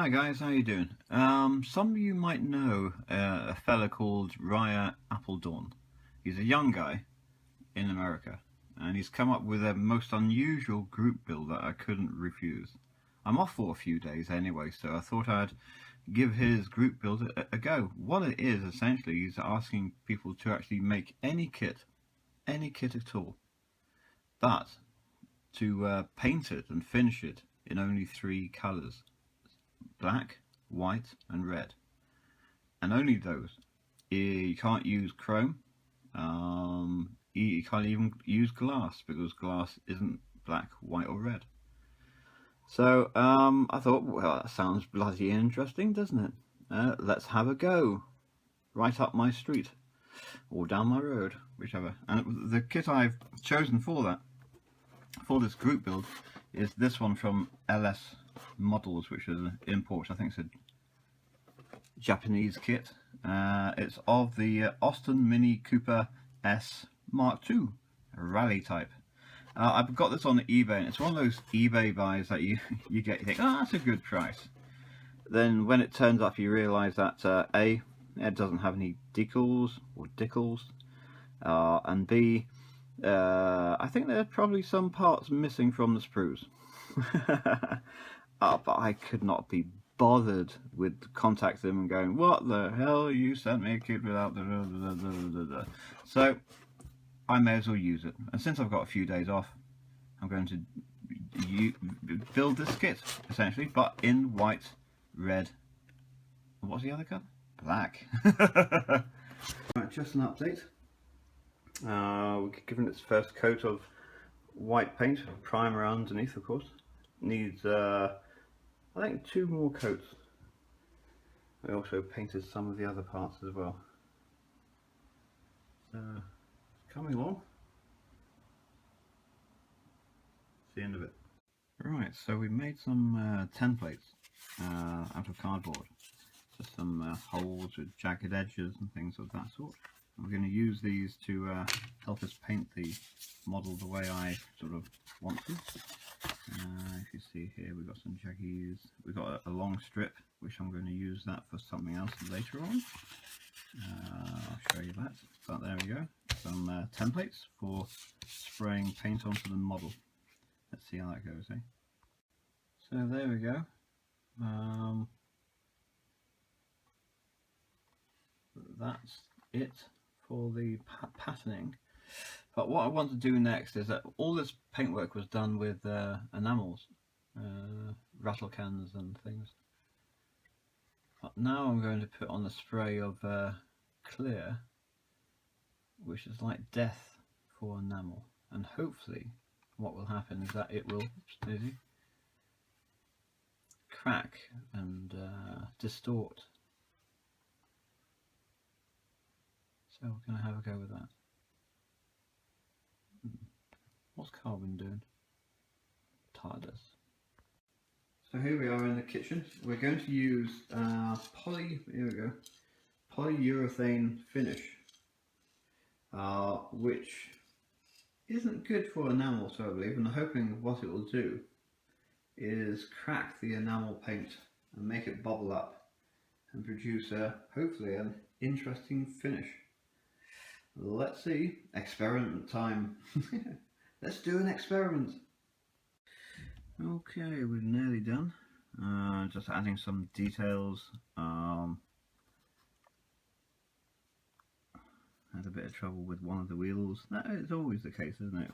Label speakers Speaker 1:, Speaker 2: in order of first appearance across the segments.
Speaker 1: Hi guys, how you doing? Some of you might know a fella called Ryer Apeldorn. He's a young guy in America and he's come up with a most unusual group build that I couldn't refuse. I'm off for a few days anyway, so I thought I'd give his group build a go. What it is, essentially, he's asking people to actually make any kit at all, but to paint it and finish it in only 3 colours. Black, white and red, and only those. You can't use chrome, you can't even use glass because glass isn't black, white or red. So I thought, well, that sounds bloody interesting, doesn't it? Let's have a go. Right up my street or down my road, whichever. And the kit I've chosen for this group build is this one from LS Models, which is an import. I think it's a Japanese kit. It's of the Austin Mini Cooper S Mark II rally type. I've got this on eBay, and it's one of those eBay buys that you get, you think, oh, that's a good price. Then when it turns up, you realise that A, it doesn't have any decals or dickles, and B, I think there are probably some parts missing from the sprues. But I could not be bothered with contacting them and going, what the hell, you sent me a kit without the So I may as well use it, and since I've got a few days off, I'm going to build this kit essentially, but in white, red, and what's the other colour? Black. Right, just an update. We're given its first coat of white paint, primer underneath, of course. Needs I think 2 more coats. I also painted some of the other parts as well. So it's coming along. It's the end of it. Right, so we made some templates out of cardboard. Just some holes with jagged edges and things of that sort. And we're going to use these to help us paint the model the way I sort of want to. If you see here, we've got some jaggies. We've got a long strip, which I'm going to use that for something else later on. I'll show you that. But there we go. Some templates for spraying paint onto the model. Let's see how that goes, eh? So there we go. That's it for the patterning. But what I want to do next is that all this paintwork was done with enamels, rattle cans and things. But now I'm going to put on a spray of clear, which is like death for enamel. And hopefully what will happen is that it will crack and distort. So we're going to have a go with that. What's carbon doing? TARDIS. So here we are in the kitchen. We're going to use polyurethane finish, which isn't good for enamel, so I believe, and I'm hoping what it will do is crack the enamel paint and make it bubble up and produce hopefully an interesting finish. Let's see. Experiment time. Let's do an experiment. Okay, we're nearly done. Just adding some details. Had a bit of trouble with one of the wheels. That is always the case, isn't it?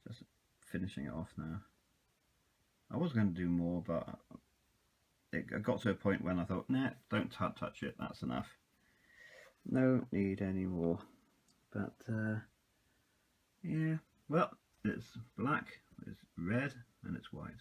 Speaker 1: Just finishing it off now. I was going to do more, but it got to a point when I thought, nah, don't touch it, that's enough. No need any more. But yeah, well, it's black, it's red and it's white.